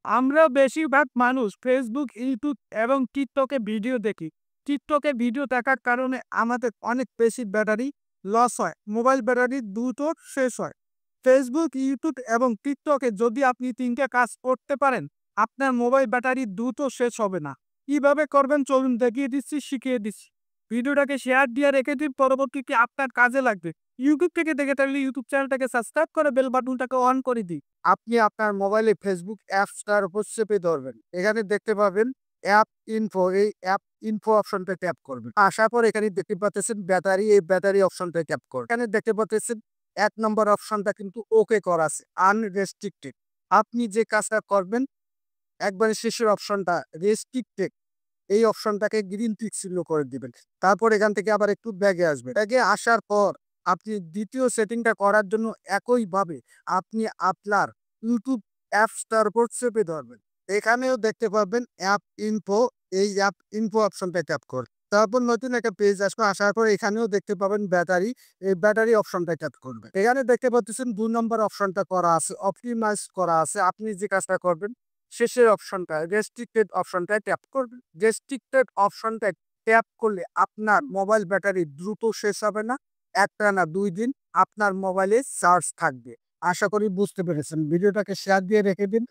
আমরা বেশিরভাগ মানুষ ফেসবুক, ইউটিউব এবং টিকটকে ভিডিও দেখি। টিকটকে ভিডিও দেখার কারণে আমাদের অনেক বেশি ব্যাটারি লস হয়। মোবাইল ব্যাটারি দ্রুত শেষ হয়। ফেসবুক, ইউটিউব এবং টিকটকে যদি আপনি ৩ টে কাজ করতে পারেন, আপনার মোবাইল ব্যাটারি দ্রুত শেষ হবে না। কিভাবে করবেন চলুন দেখিয়ে দিচ্ছি, শিখিয়ে দিচ্ছি। ভিডিওটাকে শেয়ার দিয়ে রেখে দিন, পরবর্তীতে আপনার কাজে লাগবে। ইউটিউব থেকে দেখে থাকলে ইউটিউব চ্যানেলটাকে সাবস্ক্রাইব করে বেল বাটনটাকে অন করে দিন। আপনি আপনার মোবাইলে ফেসবুক অ্যাপসটার উপর চেপে ধরবেন। এখানে দেখতে পাবেন অ্যাপ ইনফো। এই অ্যাপ ইনফো অপশনটা ট্যাপ করবেন। আসার পর এখানে দেখতে পাচ্ছেন ব্যাটারি, এই ব্যাটারি অপশনটা ট্যাপ করবেন। এখানে দেখতে পাচ্ছেন ১ নম্বর অপশনটা কিন্তু ওকে করা আছে, আনরেস্ট্রিক্টেড। আপনি যে কাজটা করবেন একবারে শেষের অপশনটা রেস্ট্রিক্টেড, এই অপশনটাকে গ্রিন টিক চিহ্ন করে দিবেন। তারপর এখান থেকে আবার একটু ব্যাগে আসবেন। ব্যাগে আসার পর আপনি দ্বিতীয় সেটিংটা করার জন্য একইভাবে আপনি আপনার ইউটিউব অ্যাপসটার উপর চেপে ধরবেন। এখানেও দেখতে পাবেন অ্যাপ ইনফো, এই অ্যাপ ইনফো অপশনটা ট্যাপ করুন। তারপর নতুন একটা পেজ আসবে, আসার পর এখানেও দেখতে পাবেন ব্যাটারি, এই ব্যাটারি অপশনটা ট্যাপ করবেন। এখানে দেখতে পাচ্ছেন ২ নম্বর অপশনটা করা আছে, অপটিমাইজ করা আছে। আপনি যে কাজটা করবেন শেষের অপশনটা রেস্ট্রিক্টেড অপশনটায় ট্যাপ করবেন। রেস্ট্রিক্টেড অপশনটায় ট্যাপ করলে আপনার মোবাইল ব্যাটারি দ্রুত শেষ হবে না। একটানা ২ দিন আপনার মোবাইলে চার্জ থাকবে। আশা করি বুঝতে পেরেছেন। ভিডিওটাকে শেয়ার দিয়ে রেখে দিন।